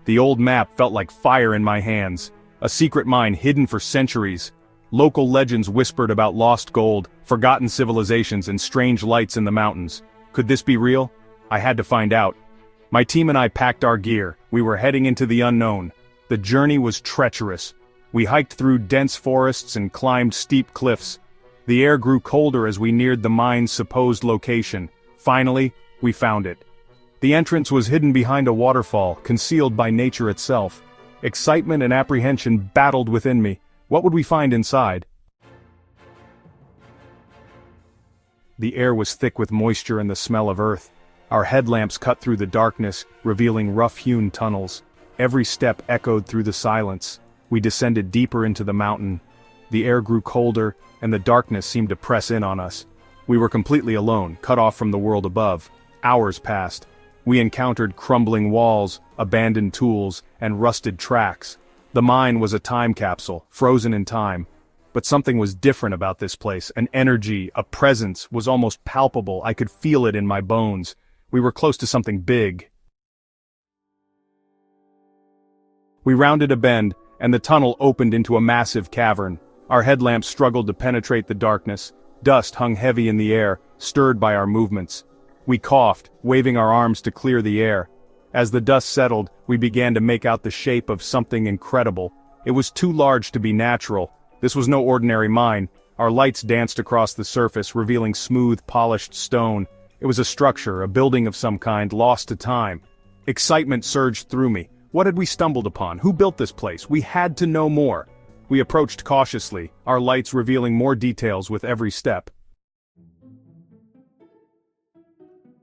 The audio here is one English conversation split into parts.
The old map felt like fire in my hands, a secret mine hidden for centuries. Local legends whispered about lost gold, forgotten civilizations and strange lights in the mountains. Could this be real? I had to find out. My team and I packed our gear. We were heading into the unknown. The journey was treacherous. We hiked through dense forests and climbed steep cliffs. The air grew colder as we neared the mine's supposed location. Finally, we found it. The entrance was hidden behind a waterfall, concealed by nature itself. Excitement and apprehension battled within me. What would we find inside? The air was thick with moisture and the smell of earth. Our headlamps cut through the darkness, revealing rough-hewn tunnels. Every step echoed through the silence. We descended deeper into the mountain. The air grew colder, and the darkness seemed to press in on us. We were completely alone, cut off from the world above. Hours passed. We encountered crumbling walls, abandoned tools, and rusted tracks. The mine was a time capsule, frozen in time. But something was different about this place. An energy, a presence, was almost palpable. I could feel it in my bones. We were close to something big. We rounded a bend, and the tunnel opened into a massive cavern. Our headlamps struggled to penetrate the darkness. Dust hung heavy in the air, stirred by our movements. We coughed, waving our arms to clear the air. As the dust settled, we began to make out the shape of something incredible. It was too large to be natural. This was no ordinary mine. Our lights danced across the surface, revealing smooth, polished stone. It was a structure, a building of some kind, lost to time. Excitement surged through me. What had we stumbled upon? Who built this place? We had to know more. We approached cautiously, our lights revealing more details with every step.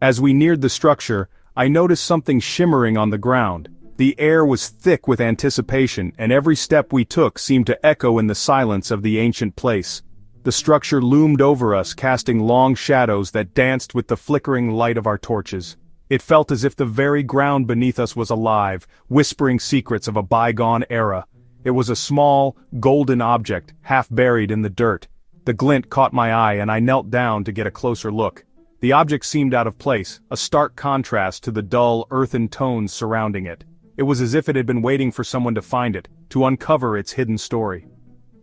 As we neared the structure, I noticed something shimmering on the ground. The air was thick with anticipation, and every step we took seemed to echo in the silence of the ancient place. The structure loomed over us, casting long shadows that danced with the flickering light of our torches. It felt as if the very ground beneath us was alive, whispering secrets of a bygone era. It was a small, golden object, half buried in the dirt. The glint caught my eye and I knelt down to get a closer look. The object seemed out of place, a stark contrast to the dull, earthen tones surrounding it. It was as if it had been waiting for someone to find it, to uncover its hidden story.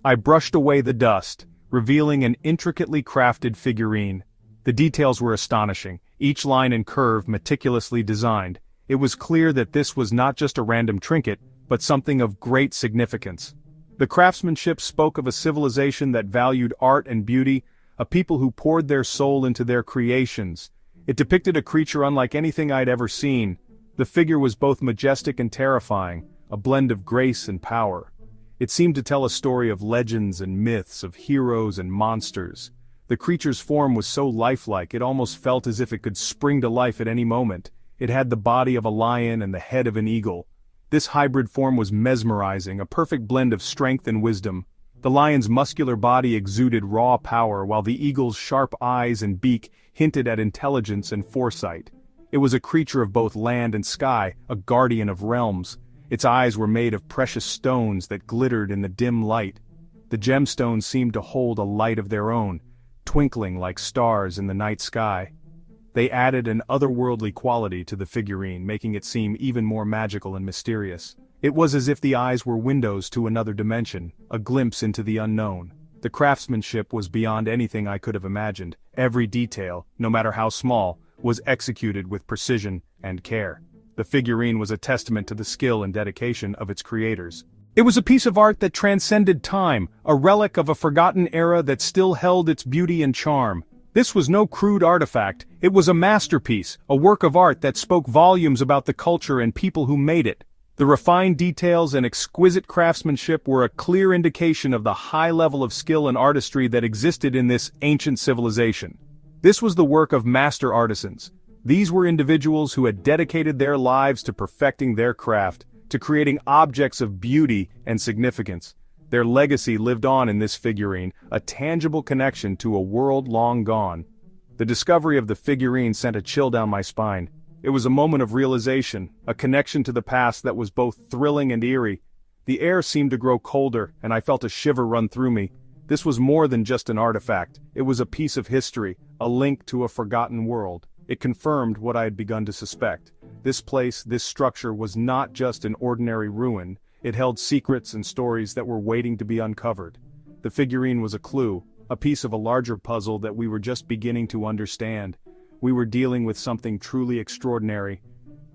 I brushed away the dust, revealing an intricately crafted figurine. The details were astonishing, each line and curve meticulously designed. It was clear that this was not just a random trinket, but something of great significance. The craftsmanship spoke of a civilization that valued art and beauty, a people who poured their soul into their creations. It depicted a creature unlike anything I'd ever seen. The figure was both majestic and terrifying, a blend of grace and power. It seemed to tell a story of legends and myths, of heroes and monsters. The creature's form was so lifelike it almost felt as if it could spring to life at any moment. It had the body of a lion and the head of an eagle. This hybrid form was mesmerizing, a perfect blend of strength and wisdom. The lion's muscular body exuded raw power, while the eagle's sharp eyes and beak hinted at intelligence and foresight. It was a creature of both land and sky, a guardian of realms. Its eyes were made of precious stones that glittered in the dim light. The gemstones seemed to hold a light of their own, twinkling like stars in the night sky. They added an otherworldly quality to the figurine, making it seem even more magical and mysterious. It was as if the eyes were windows to another dimension, a glimpse into the unknown. The craftsmanship was beyond anything I could have imagined. Every detail, no matter how small, was executed with precision and care. The figurine was a testament to the skill and dedication of its creators. It was a piece of art that transcended time, a relic of a forgotten era that still held its beauty and charm. This was no crude artifact, it was a masterpiece, a work of art that spoke volumes about the culture and people who made it. The refined details and exquisite craftsmanship were a clear indication of the high level of skill and artistry that existed in this ancient civilization. This was the work of master artisans. These were individuals who had dedicated their lives to perfecting their craft, to creating objects of beauty and significance. Their legacy lived on in this figurine, a tangible connection to a world long gone. The discovery of the figurine sent a chill down my spine. It was a moment of realization, a connection to the past that was both thrilling and eerie. The air seemed to grow colder, and I felt a shiver run through me. This was more than just an artifact. It was a piece of history, a link to a forgotten world. It confirmed what I had begun to suspect. This structure was not just an ordinary ruin, it held secrets and stories that were waiting to be uncovered. The figurine was a clue, a piece of a larger puzzle that we were just beginning to understand. We were dealing with something truly extraordinary.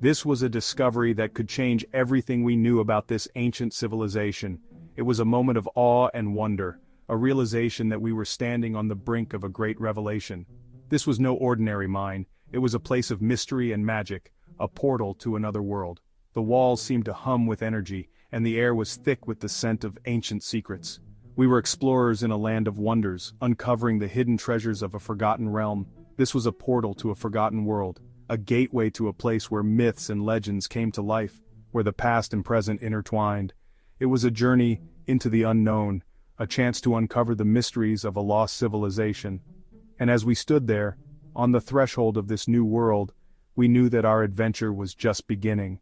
This was a discovery that could change everything we knew about this ancient civilization. It was a moment of awe and wonder, a realization that we were standing on the brink of a great revelation. This was no ordinary mine, it was a place of mystery and magic, a portal to another world. The walls seemed to hum with energy, and the air was thick with the scent of ancient secrets. We were explorers in a land of wonders, uncovering the hidden treasures of a forgotten realm. This was a portal to a forgotten world, a gateway to a place where myths and legends came to life, where the past and present intertwined. It was a journey into the unknown, a chance to uncover the mysteries of a lost civilization. And as we stood there, on the threshold of this new world, we knew that our adventure was just beginning.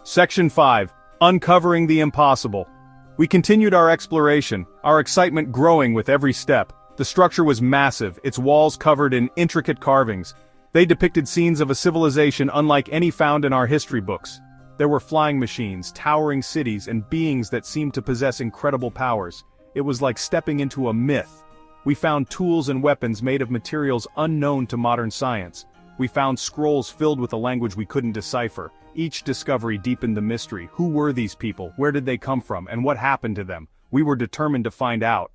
Section 5. Uncovering the Impossible. We continued our exploration, our excitement growing with every step. The structure was massive, its walls covered in intricate carvings. They depicted scenes of a civilization unlike any found in our history books. There were flying machines, towering cities, and beings that seemed to possess incredible powers. It was like stepping into a myth. We found tools and weapons made of materials unknown to modern science. We found scrolls filled with a language we couldn't decipher. Each discovery deepened the mystery. Who were these people? Where did they come from? And what happened to them? We were determined to find out.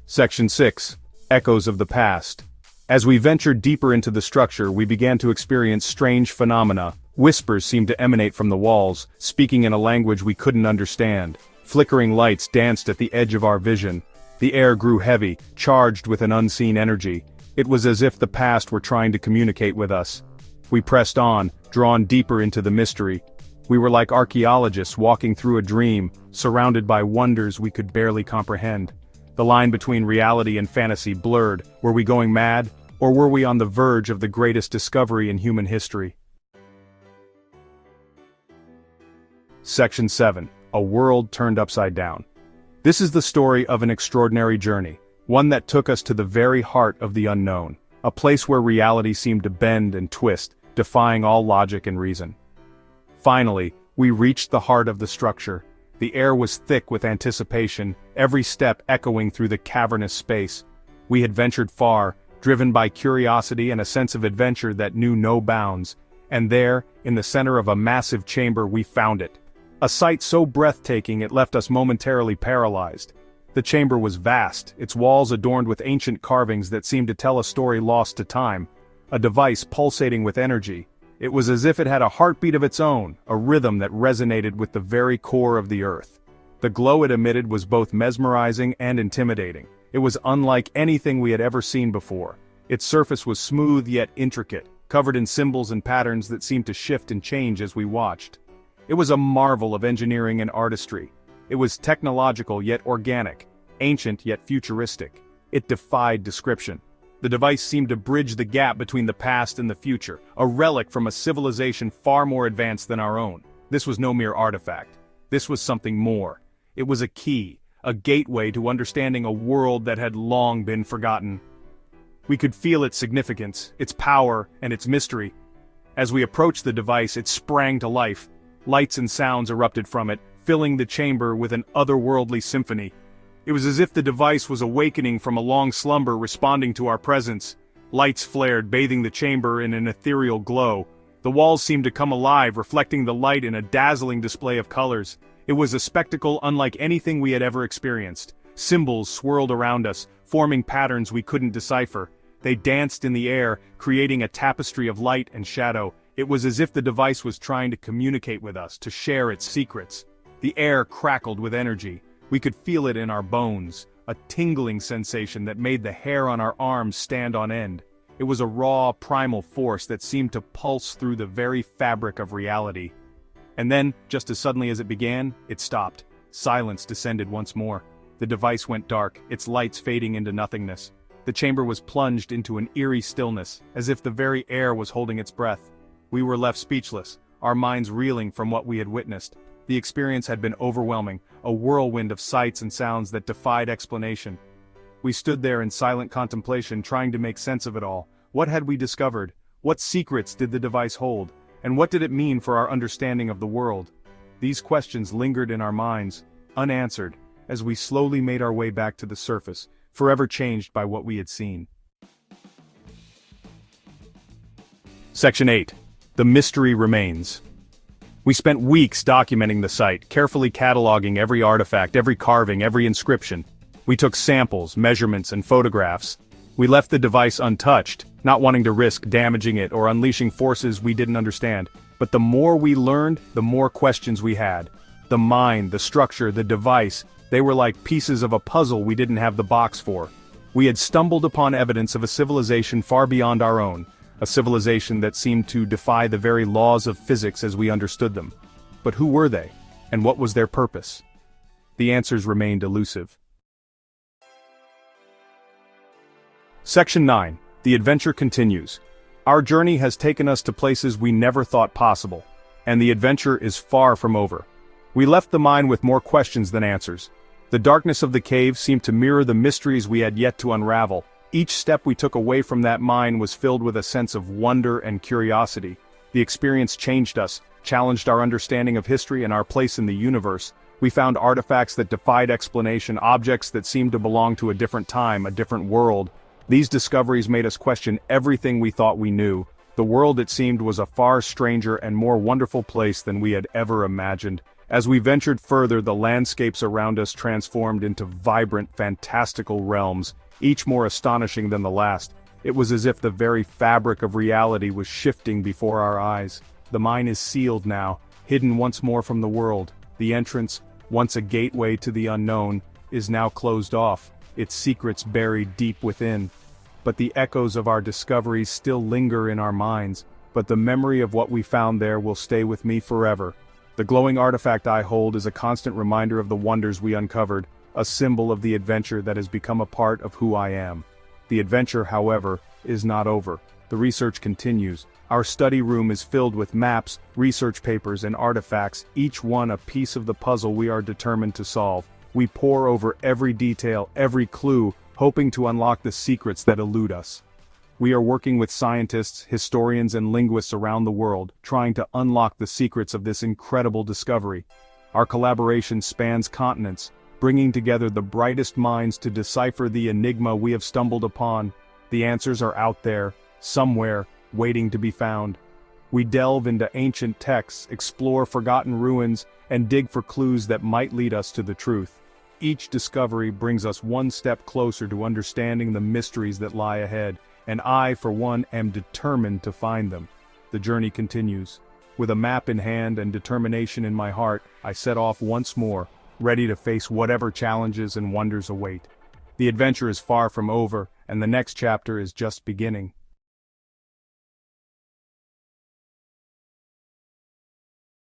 Section 6. Echoes of the Past. As we ventured deeper into the structure, we began to experience strange phenomena. Whispers seemed to emanate from the walls, speaking in a language we couldn't understand. Flickering lights danced at the edge of our vision. The air grew heavy, charged with an unseen energy. It was as if the past were trying to communicate with us. We pressed on, drawn deeper into the mystery. We were like archaeologists walking through a dream, surrounded by wonders we could barely comprehend. The line between reality and fantasy blurred. Were we going mad, or were we on the verge of the greatest discovery in human history? Section 7. A world turned upside down. This is the story of an extraordinary journey, one that took us to the very heart of the unknown, a place where reality seemed to bend and twist, defying all logic and reason. Finally, we reached the heart of the structure. The air was thick with anticipation, every step echoing through the cavernous space. We had ventured far, driven by curiosity and a sense of adventure that knew no bounds, and there, in the center of a massive chamber, we found it. A sight so breathtaking it left us momentarily paralyzed. The chamber was vast, its walls adorned with ancient carvings that seemed to tell a story lost to time. A device pulsating with energy. It was as if it had a heartbeat of its own, a rhythm that resonated with the very core of the earth. The glow it emitted was both mesmerizing and intimidating. It was unlike anything we had ever seen before. Its surface was smooth yet intricate, covered in symbols and patterns that seemed to shift and change as we watched. It was a marvel of engineering and artistry. It was technological yet organic, ancient yet futuristic. It defied description. The device seemed to bridge the gap between the past and the future, a relic from a civilization far more advanced than our own. This was no mere artifact. This was something more. It was a key, a gateway to understanding a world that had long been forgotten. We could feel its significance, its power, and its mystery. As we approached the device, it sprang to life. Lights and sounds erupted from it, filling the chamber with an otherworldly symphony. It was as if the device was awakening from a long slumber, responding to our presence. Lights flared, bathing the chamber in an ethereal glow. The walls seemed to come alive, reflecting the light in a dazzling display of colors. It was a spectacle unlike anything we had ever experienced. Symbols swirled around us, forming patterns we couldn't decipher. They danced in the air, creating a tapestry of light and shadow. It was as if the device was trying to communicate with us, to share its secrets. The air crackled with energy. We could feel it in our bones, a tingling sensation that made the hair on our arms stand on end. It was a raw, primal force that seemed to pulse through the very fabric of reality. And then, just as suddenly as it began, it stopped. Silence descended once more. The device went dark, its lights fading into nothingness. The chamber was plunged into an eerie stillness, as if the very air was holding its breath. We were left speechless, our minds reeling from what we had witnessed. The experience had been overwhelming, a whirlwind of sights and sounds that defied explanation. We stood there in silent contemplation, trying to make sense of it all. What had we discovered? What secrets did the device hold? And what did it mean for our understanding of the world? These questions lingered in our minds, unanswered, as we slowly made our way back to the surface, forever changed by what we had seen. Section 8. The mystery remains. We spent weeks documenting the site, carefully cataloging every artifact, every carving, every inscription. We took samples, measurements, and photographs. We left the device untouched, not wanting to risk damaging it or unleashing forces we didn't understand. But the more we learned, the more questions we had. The mind, the structure, the device, they were like pieces of a puzzle we didn't have the box for. We had stumbled upon evidence of a civilization far beyond our own, a civilization that seemed to defy the very laws of physics as we understood them. But who were they? And what was their purpose? The answers remained elusive. Section 9. The adventure continues. Our journey has taken us to places we never thought possible, and the adventure is far from over. We left the mine with more questions than answers. The darkness of the cave seemed to mirror the mysteries we had yet to unravel. Each step we took away from that mine was filled with a sense of wonder and curiosity. The experience changed us, challenged our understanding of history and our place in the universe. We found artifacts that defied explanation, objects that seemed to belong to a different time, a different world. These discoveries made us question everything we thought we knew. The world, it seemed, was a far stranger and more wonderful place than we had ever imagined. As we ventured further, the landscapes around us transformed into vibrant, fantastical realms, each more astonishing than the last. It was as if the very fabric of reality was shifting before our eyes. The mine is sealed now, hidden once more from the world. The entrance, once a gateway to the unknown, is now closed off, its secrets buried deep within. But the echoes of our discoveries still linger in our minds, but the memory of what we found there will stay with me forever. The glowing artifact I hold is a constant reminder of the wonders we uncovered, a symbol of the adventure that has become a part of who I am. The adventure, however, is not over. The research continues. Our study room is filled with maps, research papers, and artifacts, each one a piece of the puzzle we are determined to solve. We pore over every detail, every clue, hoping to unlock the secrets that elude us. We are working with scientists, historians, and linguists around the world, trying to unlock the secrets of this incredible discovery. Our collaboration spans continents, bringing together the brightest minds to decipher the enigma we have stumbled upon. The answers are out there, somewhere, waiting to be found. We delve into ancient texts, explore forgotten ruins, and dig for clues that might lead us to the truth. Each discovery brings us one step closer to understanding the mysteries that lie ahead, and I, for one, am determined to find them. The journey continues. With a map in hand and determination in my heart, I set off once more, ready to face whatever challenges and wonders await. The adventure is far from over, and the next chapter is just beginning.